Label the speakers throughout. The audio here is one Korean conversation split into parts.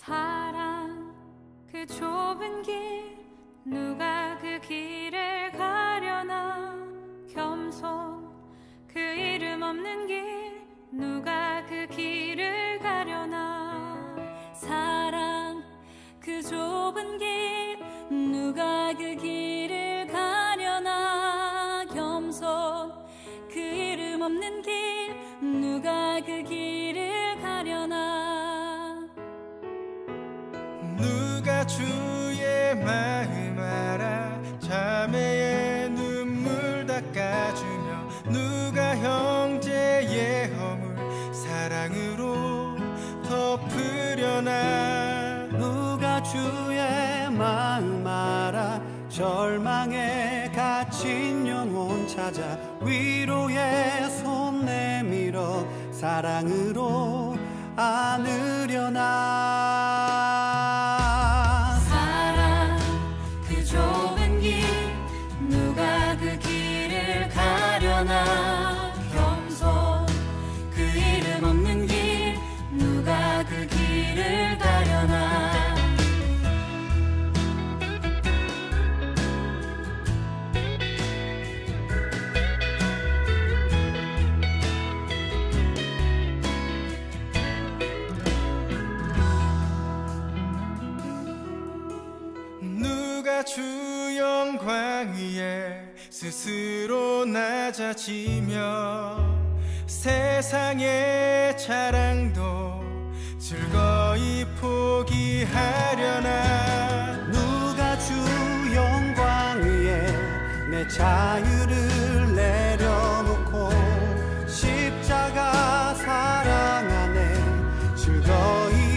Speaker 1: 사랑 그 좁은 길 누가 그 길을 가려나 겸손 그 이름 없는 길 누가 그 길을 가려나 사랑 그 좁은 길 누가 그 길을 가려나 겸손 그 이름 없는 길 누가 그 길을 가려나
Speaker 2: 누가 주의 마음 알아 자매의 눈물 닦아주며 누가 형제의 허물 사랑으로 덮으려나
Speaker 3: 누가 주의 마음 알아 절망에 갇힌 영혼 찾아 위로의 손 내밀어 사랑으로 안으려나
Speaker 1: 사랑 그 좁은 길 누가 그 길을 가려나 겸손 그 이름 없는 길 누가 그 길을 가려나
Speaker 2: 주 영광 위에 스스로 낮아지며 세상의 자랑도 즐거이 포기하려나
Speaker 3: 누가 주 영광 위에 내 자유를 내려놓고 십자가 사랑 안에 즐거이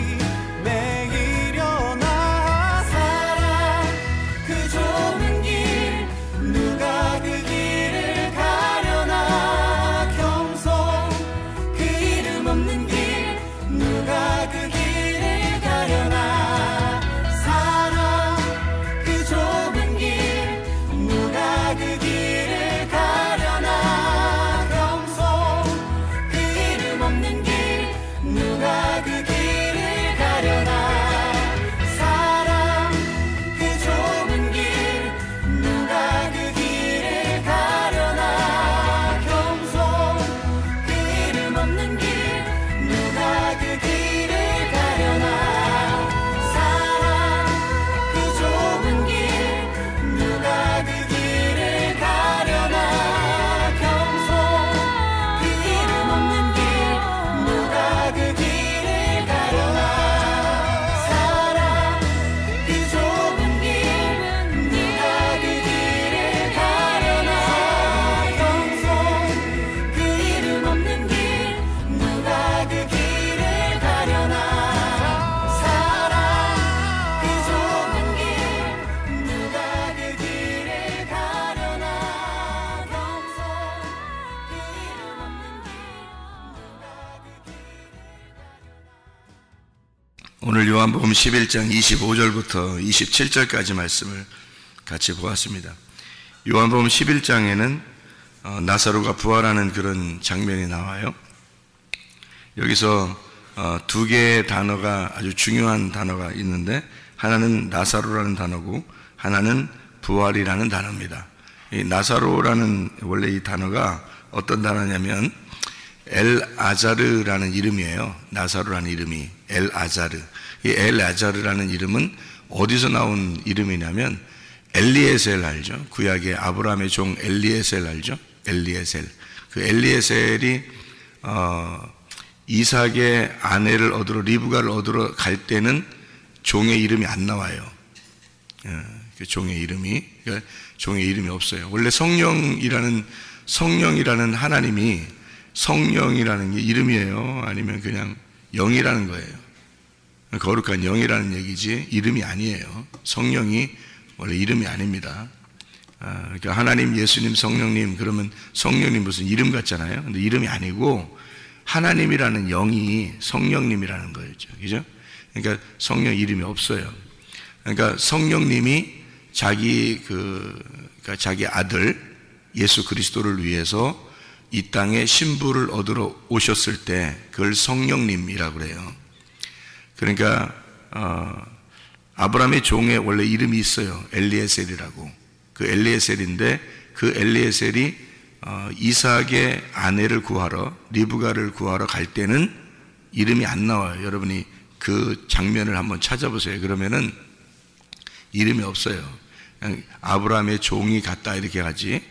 Speaker 4: 오늘 요한복음 11장 25절부터 27절까지 말씀을 같이 보았습니다. 요한복음 11장에는 나사로가 부활하는 그런 장면이 나와요. 여기서 두 개의 단어가 아주 중요한 단어가 있는데 하나는 나사로라는 단어고 하나는 부활이라는 단어입니다. 이 나사로라는 원래 이 단어가 어떤 단어냐면 엘아자르라는 이름이에요. 나사로라는 이름이 엘아자르. 이 엘아자르라는 이름은 어디서 나온 이름이냐면 엘리에셀 알죠? 구약의 아브라함의 종 엘리에셀 알죠? 엘리에셀. 그 엘리에셀이 이삭의 아내를 얻으러 리브가를 얻으러 갈 때는 종의 이름이 안 나와요. 그 종의 이름이 없어요. 원래 성령이라는 하나님이 성령이라는 게 이름이에요? 아니면 그냥 영이라는 거예요? 거룩한 영이라는 얘기지 이름이 아니에요. 성령이 원래 이름이 아닙니다. 그러니까 하나님, 예수님, 성령님 그러면 성령님 무슨 이름 같잖아요. 근데 이름이 아니고 하나님이라는 영이 성령님이라는 거였죠. 그죠? 그러니까 성령 이름이 없어요. 그러니까 성령님이 자기 아들 예수 그리스도를 위해서 이 땅에 신부를 얻으러 오셨을 때 그걸 성령님이라고 그래요. 그러니까 아브라함의 종에 원래 이름이 있어요. 엘리에셀이라고. 그 엘리에셀인데 그 엘리에셀이 이삭의 아내를 구하러, 리브가를 구하러 갈 때는 이름이 안 나와요. 여러분이 그 장면을 한번 찾아보세요. 그러면은 이름이 없어요. 그냥 아브라함의 종이 갔다 이렇게 가지,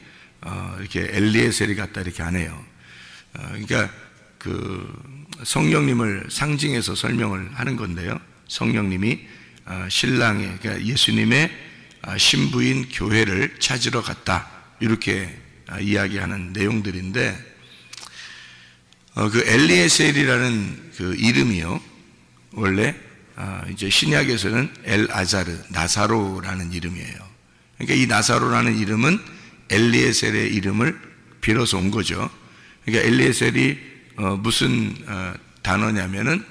Speaker 4: 이렇게 엘리에셀이 갔다 이렇게 안 해요. 그러니까 그 성령님을 상징해서 설명을 하는 건데요. 성령님이 신랑의, 그러니까 예수님의 신부인 교회를 찾으러 갔다, 이렇게 이야기하는 내용들인데, 그 엘리에셀이라는 그 이름이요, 원래 이제 신약에서는 엘아자르, 나사로라는 이름이에요. 그러니까 이 나사로라는 이름은 엘리에셀의 이름을 빌어서 온 거죠. 그러니까 엘리에셀이 무슨 단어냐면은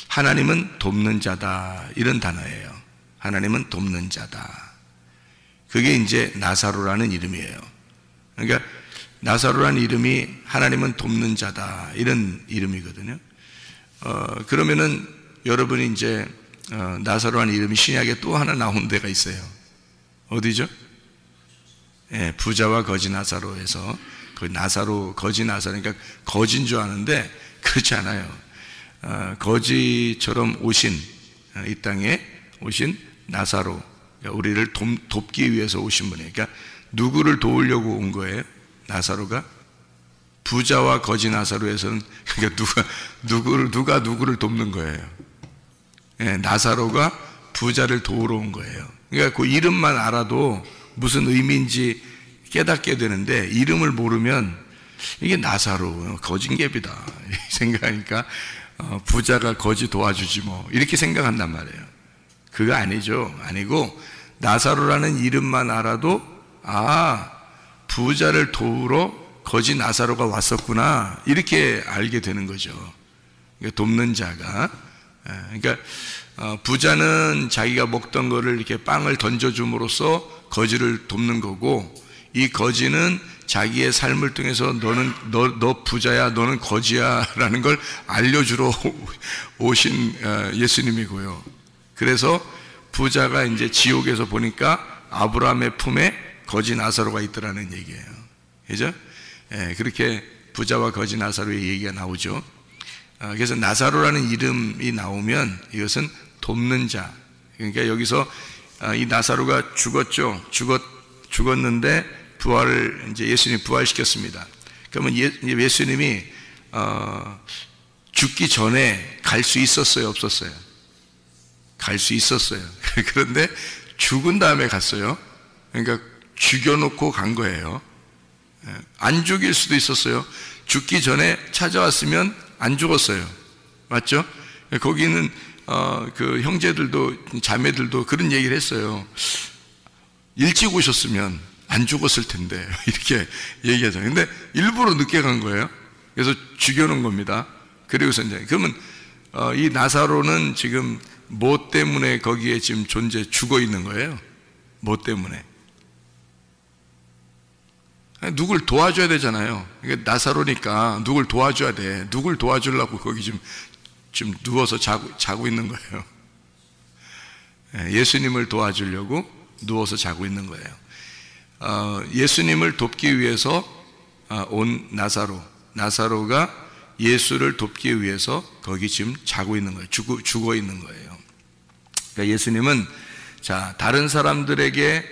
Speaker 4: 하나님은 돕는 자다, 이런 단어예요. 하나님은 돕는 자다. 그게 이제 나사로라는 이름이에요. 그러니까 나사로라는 이름이 하나님은 돕는 자다, 이런 이름이거든요. 그러면은 여러분이 이제 나사로라는 이름이 신약에 또 하나 나온 데가 있어요. 어디죠? 예, 부자와 거지 나사로에서 그 나사로, 거지 나사로, 그러니까 거지인 줄 아는데 그렇지 않아요. 거지처럼 오신, 이 땅에 오신 나사로, 그러니까 우리를 돕기 위해서 오신 분이에요. 그러니까 누구를 도우려고 온 거예요? 나사로가? 부자와 거지 나사로에서는, 그러니까 누가 누구를 돕는 거예요? 예, 나사로가 부자를 도우러 온 거예요. 그러니까 그 이름만 알아도 무슨 의미인지 깨닫게 되는데, 이름을 모르면 이게 나사로, 거진개비다 생각하니까 부자가 거지 도와주지 뭐, 이렇게 생각한단 말이에요. 그거 아니죠. 아니고 나사로라는 이름만 알아도 부자를 도우러 거지 나사로가 왔었구나, 이렇게 알게 되는 거죠. 그러니까 돕는 자가, 그러니까 부자는 자기가 먹던 거를 이렇게 빵을 던져줌으로써 거지를 돕는 거고, 이 거지는 자기의 삶을 통해서 너 부자야, 너는 거지야 라는 걸 알려주러 오신 예수님이고요. 그래서 부자가 이제 지옥에서 보니까 아브라함의 품에 거지 나사로가 있더라는 얘기예요. 그죠? 예, 그렇게 부자와 거지 나사로의 얘기가 나오죠. 그래서 나사로라는 이름이 나오면 이것은 돕는 자. 그러니까 여기서 이 나사로가 죽었는데 부활을, 이제 예수님이 부활시켰습니다. 그러면 예수님이 죽기 전에 갈 수 있었어요, 없었어요? 갈 수 있었어요. 그런데 죽은 다음에 갔어요. 그러니까 죽여놓고 간 거예요. 안 죽일 수도 있었어요. 죽기 전에 찾아왔으면 안 죽었어요. 맞죠? 거기는 그 형제들도 자매들도 그런 얘기를 했어요. 일찍 오셨으면 안 죽었을 텐데, 이렇게 얘기하잖아요. 근데 일부러 늦게 간 거예요. 그래서 죽여놓은 겁니다. 그리고서 이제, 그러면 이 나사로는 지금 뭐 때문에 거기에 지금 죽어 있는 거예요? 뭐 때문에? 누굴 도와줘야 되잖아요. 그러니까 나사로니까 누굴 도와줘야 돼. 누굴 도와주려고 거기 지금 누워서 자고 있는 거예요. 예수님을 도와주려고 누워서 자고 있는 거예요. 예수님을 돕기 위해서 온 나사로가 예수를 돕기 위해서 거기 지금 자고 있는 거예요. 죽어 있는 거예요. 그러니까 예수님은, 자, 다른 사람들에게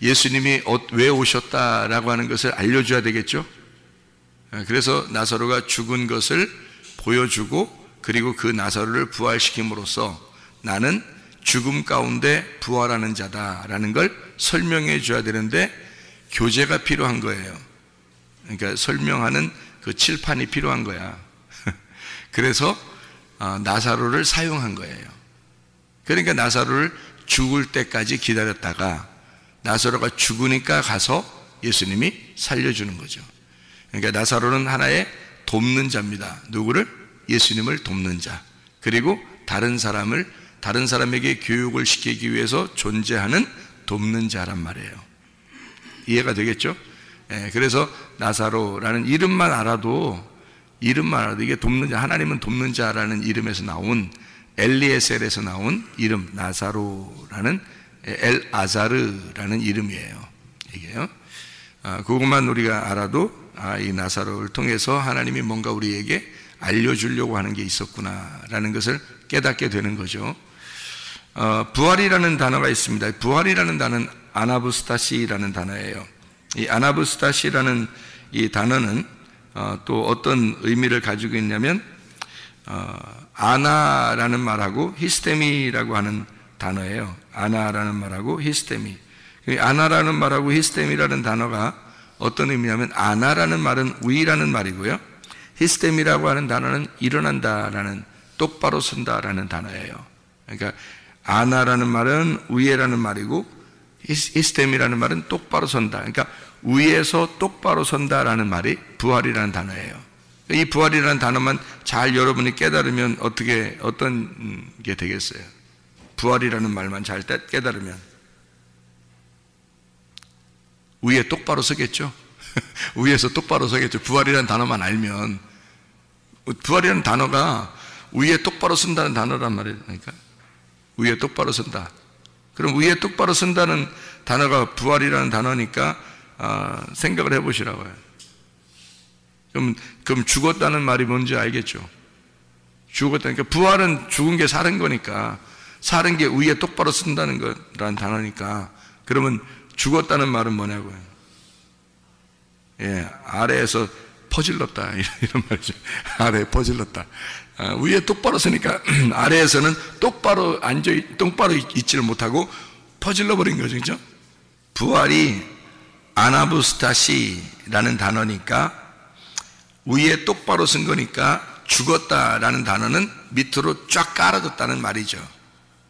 Speaker 4: 예수님이 왜 오셨다라고 하는 것을 알려줘야 되겠죠. 그래서 나사로가 죽은 것을 보여주고, 그리고 그 나사로를 부활시킴으로써 나는 죽음 가운데 부활하는 자다라는 걸 설명해 줘야 되는데, 교재가 필요한 거예요. 그러니까 설명하는 그 칠판이 필요한 거야. 그래서 나사로를 사용한 거예요. 그러니까 나사로를 죽을 때까지 기다렸다가 나사로가 죽으니까 가서 예수님이 살려주는 거죠. 그러니까 나사로는 하나의 돕는 자입니다. 누구를? 예수님을 돕는 자. 그리고 다른 사람에게 교육을 시키기 위해서 존재하는 돕는 자란 말이에요. 이해가 되겠죠? 그래서 나사로라는 이름만 알아도 이게 돕는 자, 하나님은 돕는 자라는 이름에서 나온 엘리에셀에서 나온 이름 나사로라는 엘아자르라는 이름이에요. 이게요. 그것만 우리가 알아도 이 나사로를 통해서 하나님이 뭔가 우리에게 알려주려고 하는 게 있었구나라는 것을 깨닫게 되는 거죠. 부활이라는 단어가 있습니다. 부활이라는 단어는 아나부스타시라는 단어예요. 이 아나부스타시라는 이 단어는 또 어떤 의미를 가지고 있냐면 아나라는 말하고 히스테미라고 하는 단어예요. 아나라는 말하고 히스테미. 아나라는 말하고 히스테미라는 단어가 어떤 의미냐면 아나라는 말은 위라는 말이고요. 히스테미라고 하는 단어는 일어난다라는, 똑바로 선다라는 단어예요. 그러니까 아나라는 말은 위에라는 말이고 히스테미라는 말은 똑바로 선다. 그러니까 위에서 똑바로 선다라는 말이 부활이라는 단어예요. 이 부활이라는 단어만 잘 여러분이 깨달으면 어떤 게 되겠어요? 부활이라는 말만 잘 깨달으면 위에 똑바로 서겠죠? 위에서 똑바로 서겠죠. 부활이라는 단어만 알면. 부활이라는 단어가 위에 똑바로 선다는 단어란 말이니까. 위에 똑바로 선다. 그럼 위에 똑바로 선다는 단어가 부활이라는 단어니까 생각을 해보시라고요. 그럼 죽었다는 말이 뭔지 알겠죠? 죽었다니까 부활은 죽은 게 사는 거니까, 사는 게 위에 똑바로 쓴다는 거라는 단어니까, 그러면 죽었다는 말은 뭐냐고요? 예, 아래에서 퍼질렀다 이런 말이죠. 아래에 퍼질렀다. 위에 똑바로 서니까 아래에서는 똑바로 있지를 못하고 퍼질러 버린 거죠, 그렇죠? 부활이 아나부스타시라는 단어니까 위에 똑바로 쓴 거니까 죽었다라는 단어는 밑으로 쫙 깔아졌다는 말이죠.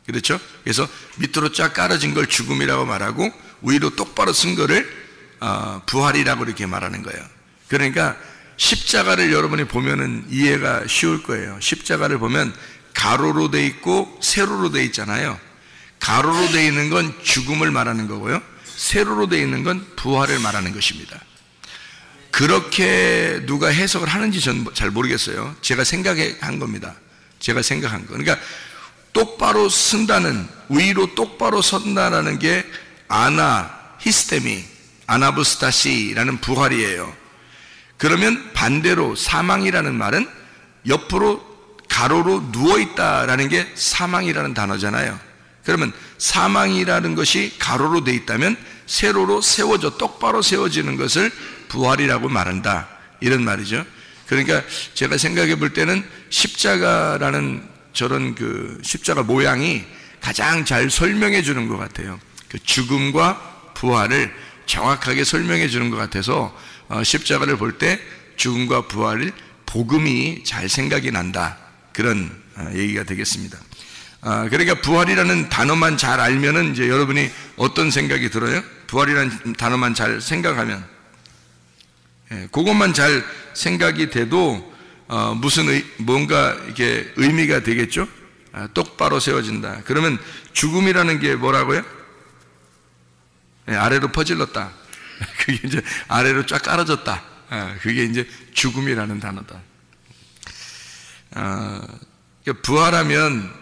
Speaker 4: 그렇죠? 그래서 밑으로 쫙 깔아진 걸 죽음이라고 말하고 위로 똑바로 쓴 거를 부활이라고 이렇게 말하는 거예요. 그러니까 십자가를 여러분이 보면은 이해가 쉬울 거예요. 십자가를 보면 가로로 돼 있고 세로로 돼 있잖아요. 가로로 돼 있는 건 죽음을 말하는 거고요. 세로로 돼 있는 건 부활을 말하는 것입니다. 그렇게 누가 해석을 하는지 전 잘 모르겠어요. 제가 생각한 겁니다. 제가 생각한 거. 그러니까 똑바로 쓴다는, 위로 똑바로 선다라는 게 히스테미, 아나부스타시라는 부활이에요. 그러면 반대로 사망이라는 말은 옆으로 가로로 누워있다라는 게 사망이라는 단어잖아요. 그러면 사망이라는 것이 가로로 돼 있다면 세로로 세워져 똑바로 세워지는 것을 부활이라고 말한다, 이런 말이죠. 그러니까 제가 생각해 볼 때는 십자가라는 저런 그 십자가 모양이 가장 잘 설명해 주는 것 같아요. 그 죽음과 부활을 정확하게 설명해 주는 것 같아서 십자가를 볼 때 죽음과 부활을 복음이 잘 생각이 난다, 그런 얘기가 되겠습니다. 그러니까 부활이라는 단어만 잘 알면은 이제 여러분이 어떤 생각이 들어요? 부활이라는 단어만 잘 생각하면, 그것만 잘 생각이 돼도 뭔가 이게 의미가 되겠죠? 똑바로 세워진다. 그러면 죽음이라는 게 뭐라고요? 아래로 퍼질렀다. 그게 이제 아래로 쫙 깔아졌다. 그게 이제 죽음이라는 단어다. 부활하면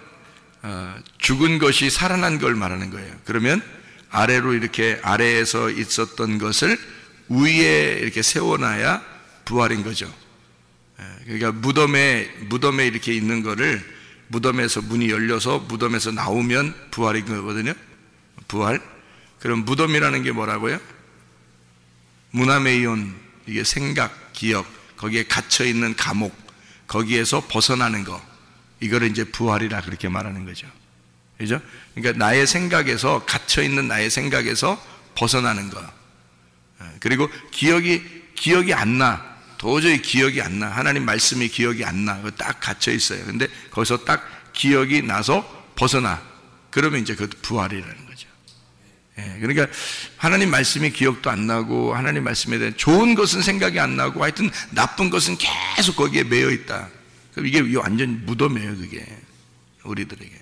Speaker 4: 죽은 것이 살아난 걸 말하는 거예요. 그러면 아래로 이렇게 아래에서 있었던 것을 위에 이렇게 세워놔야 부활인 거죠. 그러니까 무덤에 이렇게 있는 거를, 무덤에서 문이 열려서 무덤에서 나오면 부활인 거거든요. 부활. 그럼 무덤이라는 게 뭐라고요? 무나메이온, 이게 생각, 기억, 거기에 갇혀 있는 감옥, 거기에서 벗어나는 거, 이거를 이제 부활이라 그렇게 말하는 거죠. 그죠? 그러니까 나의 생각에서, 갇혀 있는 나의 생각에서 벗어나는 거. 그리고 기억이 안 나. 도저히 기억이 안 나. 하나님 말씀이 기억이 안 나. 딱 갇혀 있어요. 근데 거기서 딱 기억이 나서 벗어나. 그러면 이제 그것도 부활이라는 거죠. 그러니까 하나님 말씀이 기억도 안 나고, 하나님 말씀에 대한 좋은 것은 생각이 안 나고, 하여튼 나쁜 것은 계속 거기에 매여 있다. 그럼 이게 완전 무덤이에요, 그게. 우리들에게.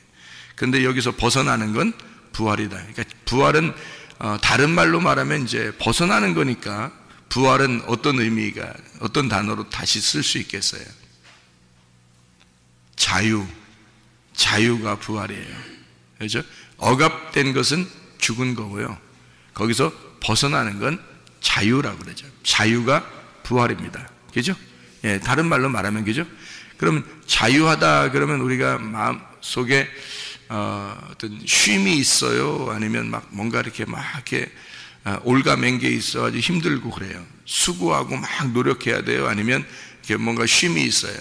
Speaker 4: 근데 여기서 벗어나는 건 부활이다. 그러니까 부활은 다른 말로 말하면 이제 벗어나는 거니까, 부활은 어떤 단어로 다시 쓸 수 있겠어요? 자유가 부활이에요. 그렇죠? 억압된 것은 죽은 거고요. 거기서 벗어나는 건 자유라고 그러죠. 자유가 부활입니다. 그죠? 예, 다른 말로 말하면 그죠? 그러면 자유하다 그러면 우리가 마음 속에 어떤 쉼이 있어요? 아니면 막 뭔가 이렇게 막 이렇게 올가맨 게 있어 아주 힘들고 그래요. 수고하고 막 노력해야 돼요? 아니면 이렇게 뭔가 쉼이 있어요?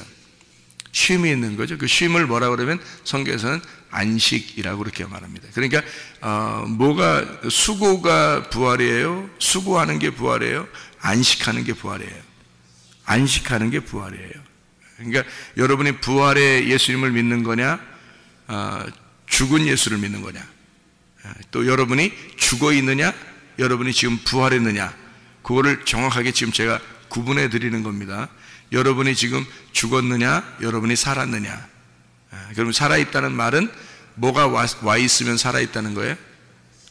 Speaker 4: 쉼이 있는 거죠. 그 쉼을 뭐라 그러면 성경에서는 안식이라고 그렇게 말합니다. 그러니까 뭐가 수고가 부활이에요? 수고하는 게 부활이에요? 안식하는 게 부활이에요? 안식하는 게 부활이에요. 그러니까 여러분이 부활의 예수님을 믿는 거냐, 죽은 예수를 믿는 거냐, 또 여러분이 죽어 있느냐, 여러분이 지금 부활했느냐, 그거를 정확하게 지금 제가 구분해 드리는 겁니다. 여러분이 지금 죽었느냐, 여러분이 살았느냐. 그럼 살아있다는 말은 뭐가 와 있으면 살아있다는 거예요?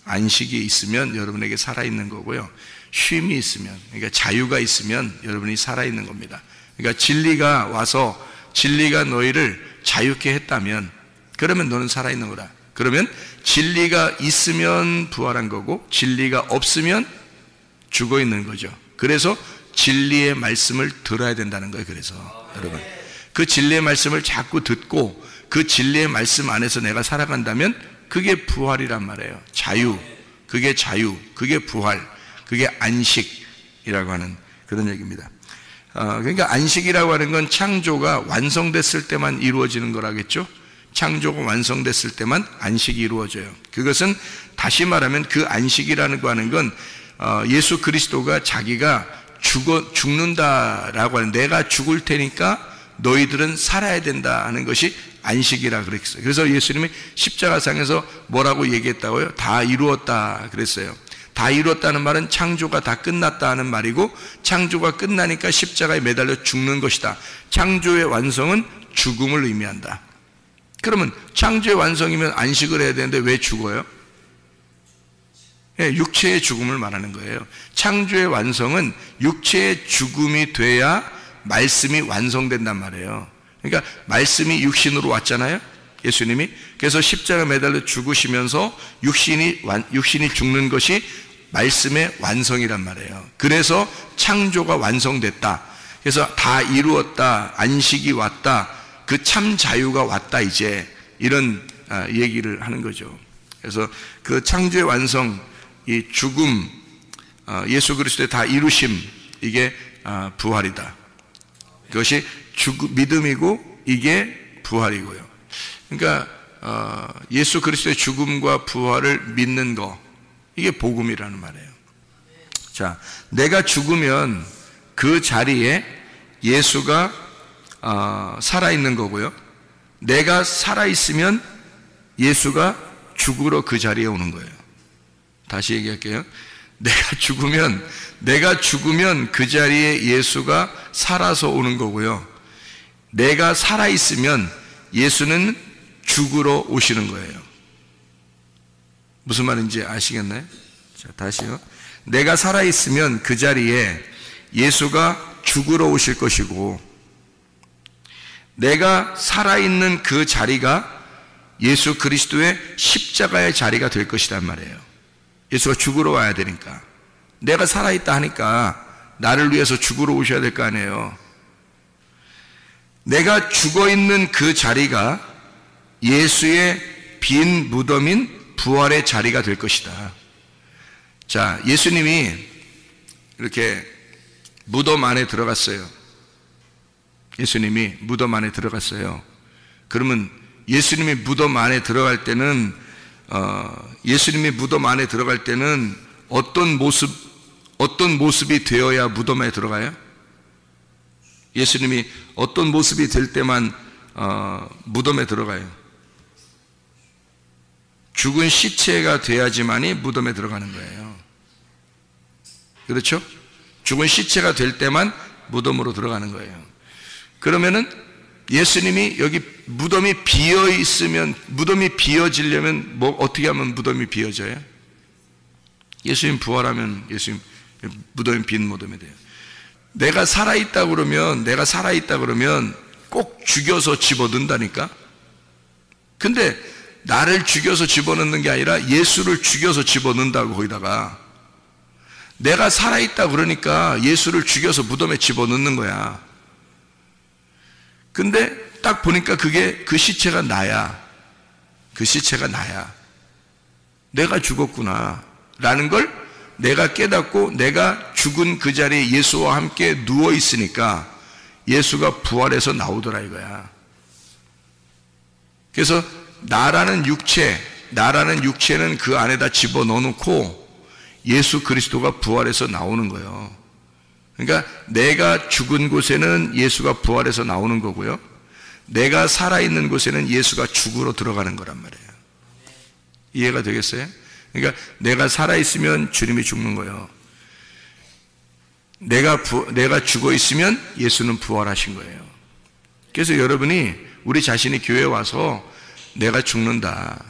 Speaker 4: 안식이 있으면 여러분에게 살아있는 거고요. 쉼이 있으면, 그러니까 자유가 있으면 여러분이 살아있는 겁니다. 그러니까 진리가 와서 진리가 너희를 자유케 했다면 그러면 너는 살아있는 거다. 그러면 진리가 있으면 부활한 거고 진리가 없으면 죽어 있는 거죠. 그래서 진리의 말씀을 들어야 된다는 거예요. 그래서 여러분 그 진리의 말씀을 자꾸 듣고 그 진리의 말씀 안에서 내가 살아간다면 그게 부활이란 말이에요. 자유, 그게 자유, 그게 부활, 그게 안식이라고 하는 그런 얘기입니다. 그러니까 안식이라고 하는 건 창조가 완성됐을 때만 이루어지는 거라겠죠. 창조가 완성됐을 때만 안식이 이루어져요. 그것은 다시 말하면 그 안식이라는 거 하는 건 예수 그리스도가 자기가 죽는다라고 하는, 내가 죽을 테니까 너희들은 살아야 된다 하는 것이 안식이라 그랬어요. 그래서 예수님이 십자가상에서 뭐라고 얘기했다고요? 다 이루었다 그랬어요. 다 이루었다는 말은 창조가 다 끝났다 하는 말이고, 창조가 끝나니까 십자가에 매달려 죽는 것이다. 창조의 완성은 죽음을 의미한다. 그러면 창조의 완성이면 안식을 해야 되는데 왜 죽어요? 예, 육체의 죽음을 말하는 거예요. 창조의 완성은 육체의 죽음이 돼야 말씀이 완성된단 말이에요. 그러니까 말씀이 육신으로 왔잖아요, 예수님이. 그래서 십자가 매달려 죽으시면서 육신이 죽는 것이 말씀의 완성이란 말이에요. 그래서 창조가 완성됐다. 그래서 다 이루었다. 안식이 왔다. 그 참 자유가 왔다 이제. 이런 얘기를 하는 거죠. 그래서 그 창조의 완성, 이 죽음, 예수 그리스도의 다 이루심, 이게 부활이다. 그것이 믿음이고 이게 부활이고요. 그러니까 예수 그리스도의 죽음과 부활을 믿는 거, 이게 복음이라는 말이에요. 자, 내가 죽으면 그 자리에 예수가 살아있는 거고요. 내가 살아있으면 예수가 죽으러 그 자리에 오는 거예요. 다시 얘기할게요. 내가 죽으면 그 자리에 예수가 살아서 오는 거고요. 내가 살아있으면 예수는 죽으러 오시는 거예요. 무슨 말인지 아시겠나요? 자, 다시요. 내가 살아있으면 그 자리에 예수가 죽으러 오실 것이고, 내가 살아있는 그 자리가 예수 그리스도의 십자가의 자리가 될 것이란 말이에요. 예수가 죽으러 와야 되니까. 내가 살아있다 하니까 나를 위해서 죽으러 오셔야 될 거 아니에요. 내가 죽어있는 그 자리가 예수의 빈 무덤인 부활의 자리가 될 것이다. 자, 예수님이 이렇게 무덤 안에 들어갔어요. 예수님이 무덤 안에 들어갔어요. 그러면 예수님이 무덤 안에 들어갈 때는 어떤 모습이 되어야 무덤에 들어가요? 예수님이 어떤 모습이 될 때만 무덤에 들어가요? 죽은 시체가 돼야지만이 무덤에 들어가는 거예요. 그렇죠? 죽은 시체가 될 때만 무덤으로 들어가는 거예요. 그러면은 예수님이 여기 무덤이 비어 있으면, 무덤이 비어지려면 어떻게 하면 무덤이 비어져요? 예수님 부활하면 예수님 무덤이 빈 무덤이 돼요. 내가 살아있다 그러면 꼭 죽여서 집어든다니까. 근데 나를 죽여서 집어넣는 게 아니라 예수를 죽여서 집어넣는다고. 거기다가 내가 살아있다 그러니까 예수를 죽여서 무덤에 집어넣는 거야. 근데 딱 보니까 그게 그 시체가 나야. 그 시체가 나야. 내가 죽었구나 라는 걸 내가 깨닫고 내가 죽은 그 자리에 예수와 함께 누워 있으니까 예수가 부활해서 나오더라 이거야. 그래서 나라는 육체는 그 안에다 집어넣어 놓고 예수 그리스도가 부활해서 나오는 거예요. 그러니까 내가 죽은 곳에는 예수가 부활해서 나오는 거고요, 내가 살아있는 곳에는 예수가 죽으러 들어가는 거란 말이에요. 이해가 되겠어요? 그러니까 내가 살아있으면 주님이 죽는 거예요. 내가 죽어 있으면 예수는 부활하신 거예요. 그래서 여러분이 우리 자신이 교회에 와서 내가 죽는다,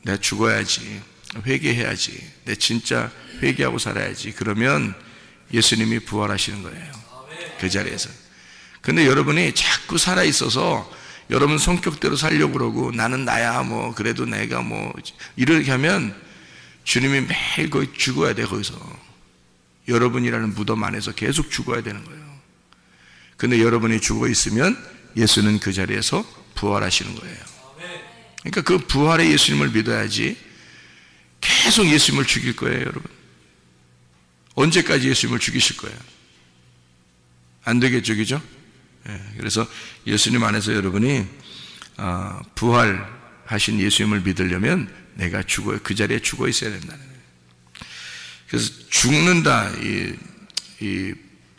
Speaker 4: 내가 죽어야지, 회개해야지, 내 진짜 회개하고 살아야지, 그러면 예수님이 부활하시는 거예요. 그 자리에서. 근데 여러분이 자꾸 살아있어서 여러분 성격대로 살려고 그러고 나는 나야 뭐 그래도 내가 뭐 이렇게 하면 주님이 매일 거기 죽어야 돼. 거기서 여러분이라는 무덤 안에서 계속 죽어야 되는 거예요. 근데 여러분이 죽어 있으면 예수는 그 자리에서 부활하시는 거예요. 그러니까 그 부활의 예수님을 믿어야지 계속 예수님을 죽일 거예요. 여러분 언제까지 예수님을 죽이실 거예요? 안 되겠죠, 그죠? 그래서 예수님 안에서 여러분이 부활하신 예수님을 믿으려면 내가 그 자리에 죽어 있어야 된다는 거예요. 그래서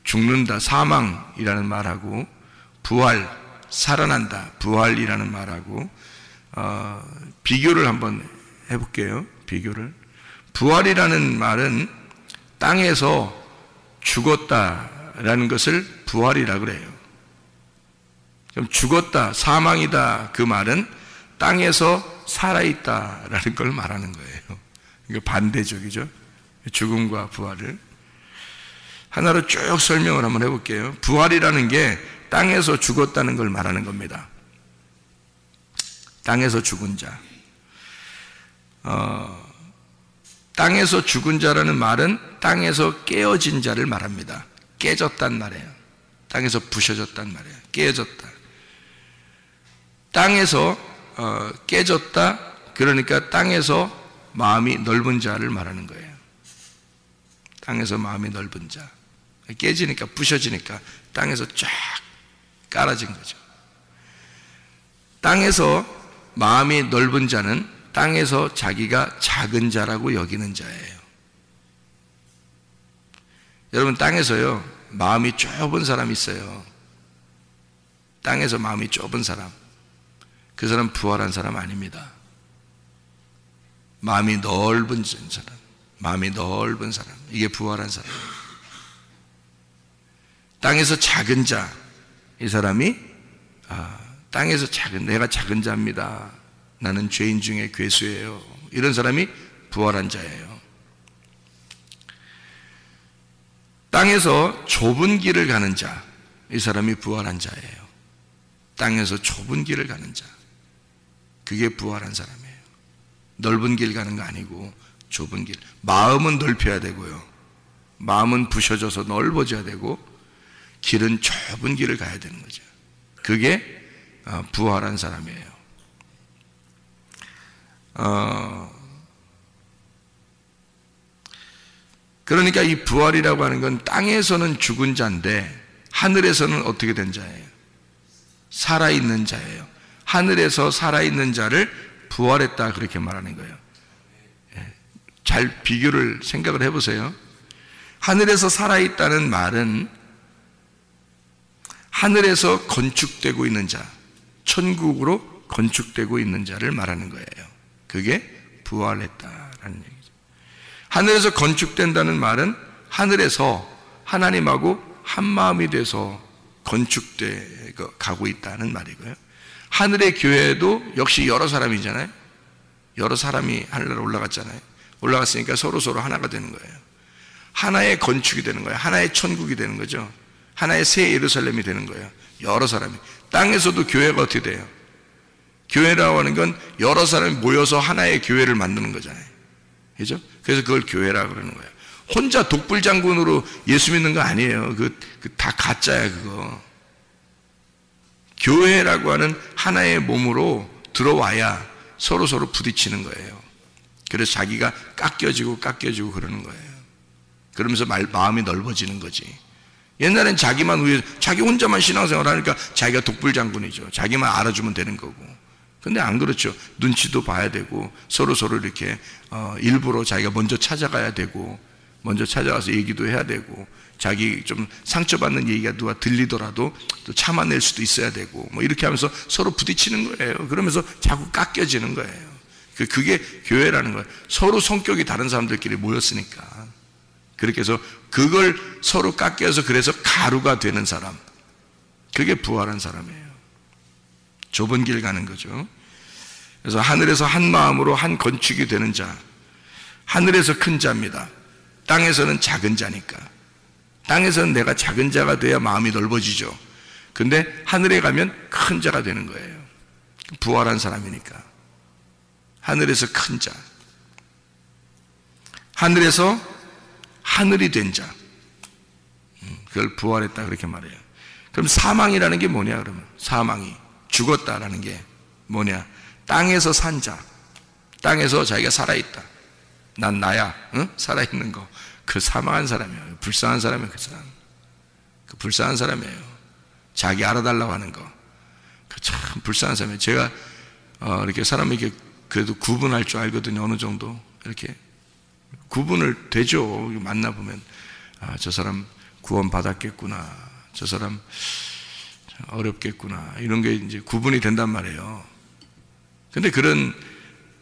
Speaker 4: 죽는다, 사망이라는 말하고 부활, 살아난다, 부활이라는 말하고 비교를 한번 해볼게요. 비교를. 부활이라는 말은 땅에서 죽었다라는 것을 부활이라 그래요. 그럼 죽었다, 사망이다, 그 말은 땅에서 살아있다라는 걸 말하는 거예요. 이거 반대적이죠. 죽음과 부활을 하나로 쭉 설명을 한번 해볼게요. 부활이라는 게 땅에서 죽었다는 걸 말하는 겁니다. 땅에서 죽은 자. 땅에서 죽은 자라는 말은 땅에서 깨어진 자를 말합니다. 깨졌단 말이에요. 땅에서 부셔졌단 말이에요. 깨어졌다. 땅에서 깨졌다, 그러니까 땅에서 마음이 넓은 자를 말하는 거예요. 땅에서 마음이 넓은 자. 깨지니까, 부셔지니까 땅에서 쫙 깔아진 거죠. 땅에서 마음이 넓은 자는 땅에서 자기가 작은 자라고 여기는 자예요. 여러분 땅에서요 마음이 좁은 사람 있어요. 땅에서 마음이 좁은 사람, 그 사람 부활한 사람 아닙니다. 마음이 넓은 사람, 마음이 넓은 사람, 이게 부활한 사람이에요. 땅에서 작은 자, 이 사람이 땅에서 내가 작은 자입니다, 나는 죄인 중에 괴수예요, 이런 사람이 부활한 자예요. 땅에서 좁은 길을 가는 자, 이 사람이 부활한 자예요. 땅에서 좁은 길을 가는 자, 그게 부활한 사람이에요. 넓은 길 가는 거 아니고 좁은 길. 마음은 넓혀야 되고요, 마음은 부셔져서 넓어져야 되고, 길은 좁은 길을 가야 되는 거죠. 그게 부활한 사람이에요. 그러니까 이 부활이라고 하는 건 땅에서는 죽은 자인데 하늘에서는 어떻게 된 자예요? 살아있는 자예요. 하늘에서 살아있는 자를 부활했다, 그렇게 말하는 거예요. 잘 비교를 생각을 해보세요. 하늘에서 살아있다는 말은 하늘에서 건축되고 있는 자, 천국으로 건축되고 있는 자를 말하는 거예요. 그게 부활했다라는 얘기죠. 하늘에서 건축된다는 말은 하늘에서 하나님하고 한 마음이 돼서 건축돼 가고 있다는 말이고요. 하늘의 교회도 역시 여러 사람이잖아요. 여러 사람이 하늘로 올라갔잖아요. 올라갔으니까 서로 하나가 되는 거예요. 하나의 건축이 되는 거예요. 하나의 천국이 되는 거죠. 하나의 새 예루살렘이 되는 거예요. 여러 사람이. 땅에서도 교회가 어떻게 돼요? 교회라고 하는 건 여러 사람이 모여서 하나의 교회를 만드는 거잖아요. 그죠? 그래서 그걸 교회라고 그러는 거예요. 혼자 독불장군으로 예수 믿는 거 아니에요. 그 다 가짜야, 그거. 교회라고 하는 하나의 몸으로 들어와야 서로 부딪히는 거예요. 그래서 자기가 깎여지고 그러는 거예요. 그러면서 마음이 넓어지는 거지. 옛날엔 자기만 위해, 자기 혼자만 신앙생활 하니까 자기가 독불장군이죠. 자기만 알아주면 되는 거고. 근데 안 그렇죠. 눈치도 봐야 되고, 서로 이렇게, 일부러 자기가 먼저 찾아가야 되고, 먼저 찾아가서 얘기도 해야 되고, 자기 좀 상처받는 얘기가 누가 들리더라도 또 참아낼 수도 있어야 되고, 뭐 이렇게 하면서 서로 부딪히는 거예요. 그러면서 자꾸 깎여지는 거예요. 그게 교회라는 거예요. 서로 성격이 다른 사람들끼리 모였으니까. 그렇게 해서 그걸 서로 깎여서 그래서 가루가 되는 사람. 그게 부활한 사람이에요. 좁은 길 가는 거죠. 그래서 하늘에서 한 마음으로 한 건축이 되는 자. 하늘에서 큰 자입니다. 땅에서는 작은 자니까. 땅에서는 내가 작은 자가 돼야 마음이 넓어지죠. 근데 하늘에 가면 큰 자가 되는 거예요. 부활한 사람이니까. 하늘에서 큰 자. 하늘에서 하늘이 된 자. 그걸 부활했다 그렇게 말해요. 그럼 사망이라는 게 뭐냐 그러면? 사망이 죽었다라는 게 뭐냐? 땅에서 산 자. 땅에서 자기가 살아있다. 난 나야. 응? 살아있는 거. 그 사망한 사람이에요. 불쌍한 사람이에요. 그 사람. 그 불쌍한 사람이에요. 자기 알아달라고 하는 거. 그 참 불쌍한 사람이에요. 제가 이렇게 사람에게 그래도 구분할 줄 알거든요. 어느 정도 이렇게 구분을 되죠. 만나보면 저 사람 구원 받았겠구나. 저 사람 어렵겠구나. 이런 게 이제 구분이 된단 말이에요. 근데 그런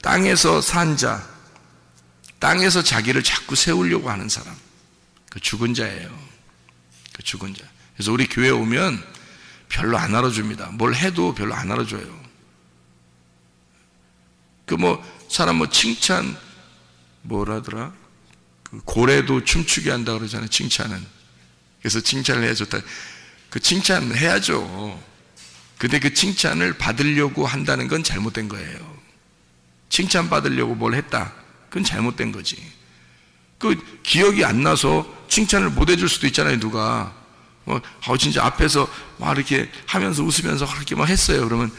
Speaker 4: 땅에서 산 자, 땅에서 자기를 자꾸 세우려고 하는 사람, 그 죽은 자예요. 그 죽은 자. 그래서 우리 교회 오면 별로 안 알아줍니다. 뭘 해도 별로 안 알아줘요. 사람 칭찬, 뭐라더라? 그 고래도 춤추게 한다 그러잖아요. 칭찬은. 그래서 칭찬을 해야 좋다. 그 칭찬 해야죠. 근데 그 칭찬을 받으려고 한다는 건 잘못된 거예요. 칭찬 받으려고 뭘 했다. 그건 잘못된 거지. 그 기억이 안 나서 칭찬을 못 해줄 수도 있잖아요, 누가. 진짜 앞에서 막 이렇게 하면서 웃으면서 그렇게 막 했어요. 그러면,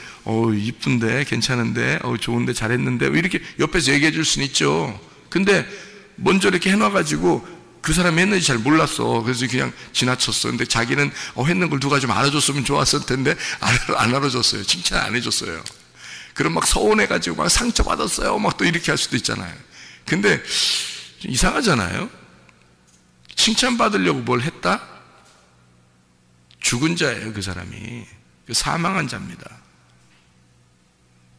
Speaker 4: 이쁜데, 괜찮은데, 좋은데, 잘했는데, 이렇게 옆에서 얘기해 줄 수는 있죠. 근데 먼저 이렇게 해놔가지고 그 사람이 했는지 잘 몰랐어. 그래서 그냥 지나쳤어. 근데 자기는 했는 걸 누가 좀 알아줬으면 좋았을 텐데 안 알아줬어요. 칭찬 안 해줬어요. 그럼 막 서운해가지고 막 상처받았어요. 막 또 이렇게 할 수도 있잖아요. 근데 이상하잖아요. 칭찬받으려고 뭘 했다? 죽은 자예요, 그 사람이. 사망한 자입니다.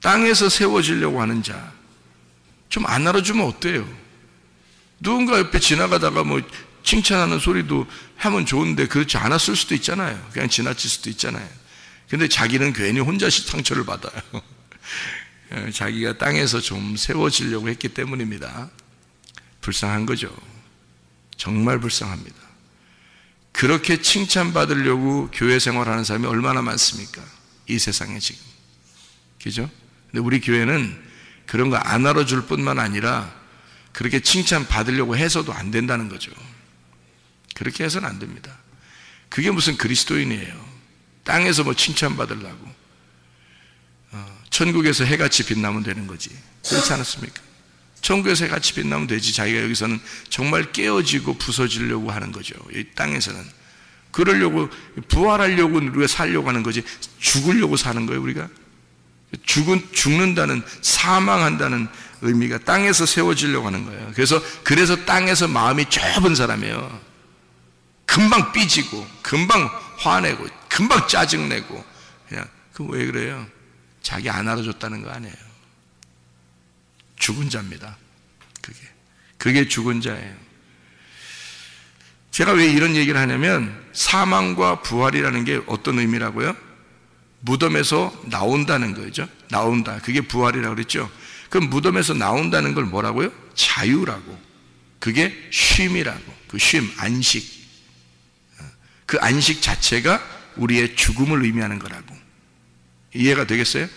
Speaker 4: 땅에서 세워지려고 하는 자. 좀 안 알아주면 어때요? 누군가 옆에 지나가다가 칭찬하는 소리도 하면 좋은데 그렇지 않았을 수도 있잖아요. 그냥 지나칠 수도 있잖아요. 근데 자기는 괜히 혼자 상처를 받아요. 자기가 땅에서 좀 세워지려고 했기 때문입니다. 불쌍한 거죠. 정말 불쌍합니다. 그렇게 칭찬받으려고 교회 생활하는 사람이 얼마나 많습니까? 이 세상에 지금. 그죠? 근데 우리 교회는 그런 거 안 알아줄 뿐만 아니라 그렇게 칭찬받으려고 해서도 안 된다는 거죠. 그렇게 해서는 안 됩니다. 그게 무슨 그리스도인이에요. 땅에서 칭찬받으려고. 천국에서 해같이 빛나면 되는 거지. 그렇지 않았습니까? 천국에서 해같이 빛나면 되지. 자기가 여기서는 정말 깨어지고 부서지려고 하는 거죠. 이 땅에서는. 그러려고, 부활하려고 우리가 살려고 하는 거지. 죽으려고 사는 거예요, 우리가. 죽는다는, 사망한다는 의미가 땅에서 세워지려고 하는 거예요. 그래서 땅에서 마음이 좁은 사람이에요. 금방 삐지고, 금방 화내고, 금방 짜증내고. 그냥, 왜 그래요? 자기 안 알아줬다는 거 아니에요. 죽은 자입니다. 그게 죽은 자예요. 제가 왜 이런 얘기를 하냐면, 사망과 부활이라는 게 어떤 의미라고요? 무덤에서 나온다는 거죠. 나온다. 그게 부활이라고 그랬죠. 그럼 무덤에서 나온다는 걸 뭐라고요? 자유라고. 그게 쉼이라고. 그 쉼, 안식. 그 안식 자체가 우리의 죽음을 의미하는 거라고. 이해가 되겠어요?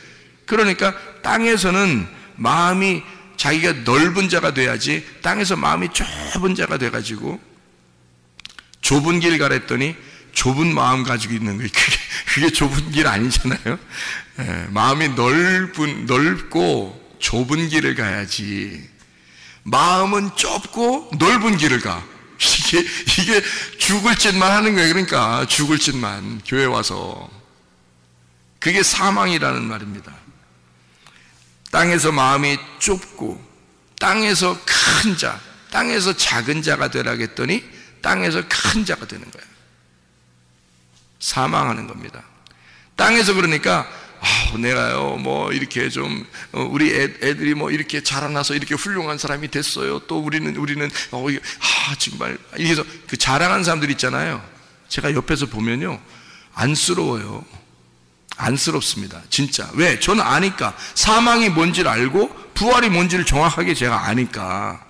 Speaker 4: 그러니까 땅에서는 마음이 자기가 넓은 자가 돼야지, 땅에서 마음이 좁은 자가 돼가지고 좁은 길 가랬더니 좁은 마음 가지고 있는 거예요. 그게 좁은 길 아니잖아요. 마음이 넓고 좁은 길을 가야지. 마음은 좁고 넓은 길을 가. 이게 죽을 짓만 하는 거예요. 그러니까 죽을 짓만, 교회 와서. 그게 사망이라는 말입니다. 땅에서 마음이 좁고 땅에서 큰 자, 땅에서 작은 자가 되라겠더니 땅에서 큰 자가 되는 거예요. 사망하는 겁니다. 땅에서 그러니까 내가요 뭐 이렇게 좀 우리 애들이 뭐 이렇게 자라나서 이렇게 훌륭한 사람이 됐어요. 또 우리는 정말 이래서 그 자랑하는 사람들 있잖아요. 제가 옆에서 보면요 안쓰러워요. 안쓰럽습니다. 진짜. 왜? 저는 아니까. 사망이 뭔지를 알고 부활이 뭔지를 정확하게 제가 아니까.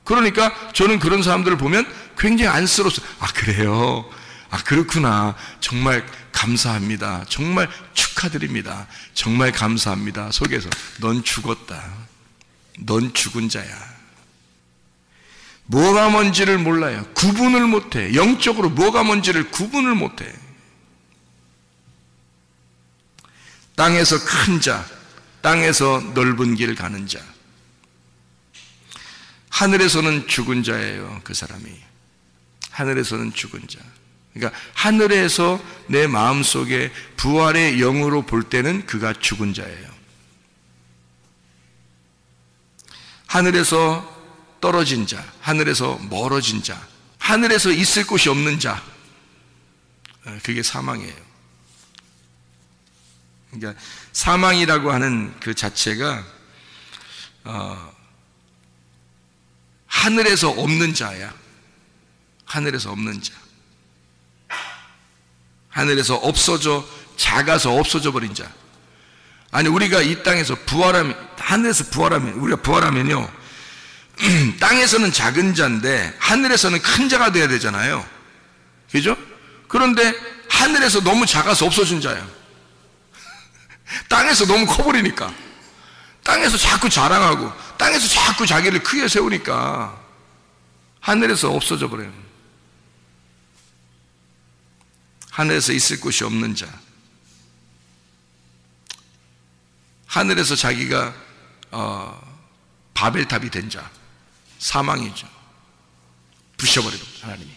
Speaker 4: 그러니까 저는 그런 사람들을 보면 굉장히 안쓰럽어요. 아 그래요? 아 그렇구나. 정말 감사합니다. 정말 축하드립니다. 정말 감사합니다. 속에서 넌 죽었다. 넌 죽은 자야. 뭐가 뭔지를 몰라요. 구분을 못해. 영적으로 뭐가 뭔지를 구분을 못해. 땅에서 큰 자, 땅에서 넓은 길 가는 자. 하늘에서는 죽은 자예요. 그 사람이. 하늘에서는 죽은 자. 그러니까 하늘에서 내 마음속에 부활의 영으로 볼 때는 그가 죽은 자예요. 하늘에서 떨어진 자, 하늘에서 멀어진 자, 하늘에서 있을 곳이 없는 자, 그게 사망이에요. 그러니까 사망이라고 하는 그 자체가 하늘에서 없는 자야. 하늘에서 없는 자. 하늘에서 없어져, 작아서 없어져 버린 자. 아니 우리가 이 땅에서 부활하면, 하늘에서 부활하면, 우리가 부활하면요 땅에서는 작은 자인데 하늘에서는 큰 자가 돼야 되잖아요. 그죠? 그런데 하늘에서 너무 작아서 없어진 자예요. 땅에서 너무 커버리니까, 땅에서 자꾸 자랑하고 땅에서 자꾸 자기를 크게 세우니까 하늘에서 없어져 버려요. 하늘에서 있을 곳이 없는 자, 하늘에서 자기가 바벨탑이 된 자, 사망이죠. 부셔버리고 하나님이.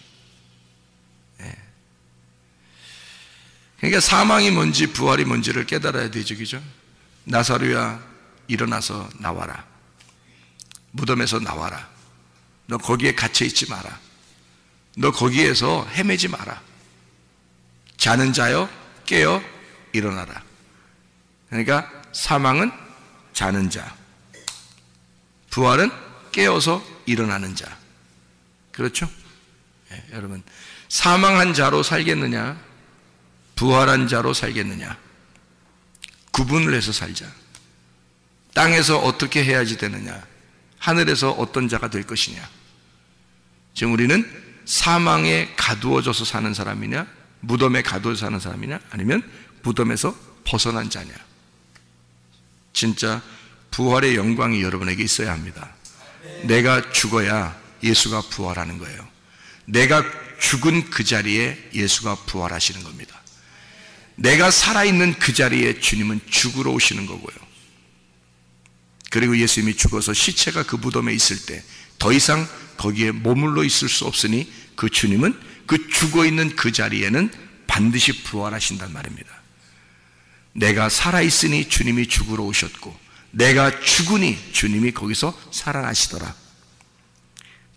Speaker 4: 그러니까 사망이 뭔지 부활이 뭔지를 깨달아야 되죠. 그죠? 나사로야 일어나서 나와라. 무덤에서 나와라. 너 거기에 갇혀있지 마라. 너 거기에서 헤매지 마라. 자는 자여 깨어 일어나라. 그러니까 사망은 자는 자, 부활은 깨어서 일어나는 자. 그렇죠? 여러분, 사망한 자로 살겠느냐 부활한 자로 살겠느냐, 구분을 해서 살자. 땅에서 어떻게 해야지 되느냐, 하늘에서 어떤 자가 될 것이냐. 지금 우리는 사망에 가두어져서 사는 사람이냐, 무덤에 가두어져 사는 사람이냐, 아니면 무덤에서 벗어난 자냐. 진짜 부활의 영광이 여러분에게 있어야 합니다. 내가 죽어야 예수가 부활하는 거예요. 내가 죽은 그 자리에 예수가 부활하시는 겁니다. 내가 살아있는 그 자리에 주님은 죽으러 오시는 거고요. 그리고 예수님이 죽어서 시체가 그 무덤에 있을 때 더 이상 거기에 머물러 있을 수 없으니 그 주님은 그 죽어있는 그 자리에는 반드시 부활하신단 말입니다. 내가 살아있으니 주님이 죽으러 오셨고, 내가 죽으니 주님이 거기서 살아나시더라.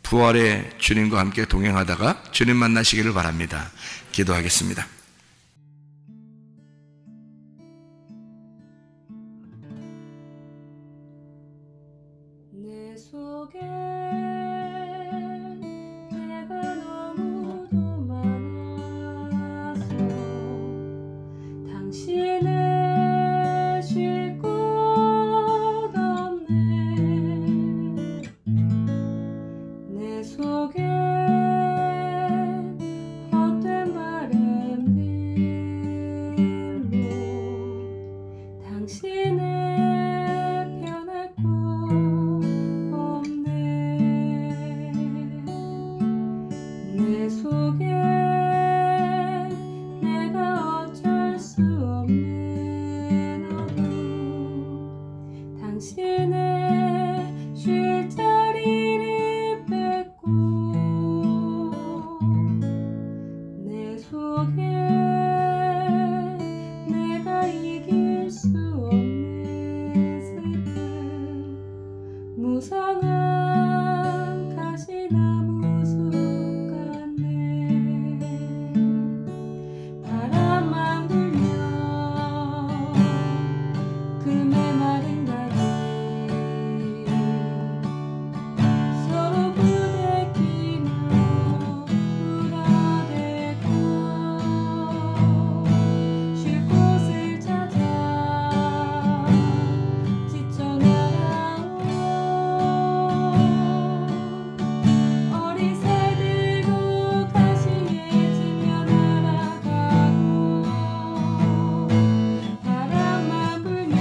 Speaker 4: 부활의 주님과 함께 동행하다가 주님 만나시기를 바랍니다. 기도하겠습니다.
Speaker 1: 내 속에 내가 너무도 많아서 당신을 쉴 곳 없네. 내 속에 헛된 바램들로 당신을 당신의 쉴 자리를 뺏고 내 속에 내가 이길 수 없는 슬픔 무성한 가시나무 숲 같네 바람만 불면 그 메마른 가지 서로 부대끼며 울어대고 쉴 곳을 찾아 지쳐 날아온 어리새 들고 가시에 지며 날아가고 바람만 불면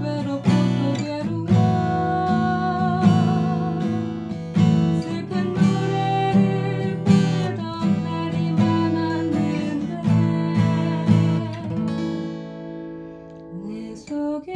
Speaker 1: 외롭고 또 괴로워 슬픈 노래를 부르던 날이 많았는데 내 속에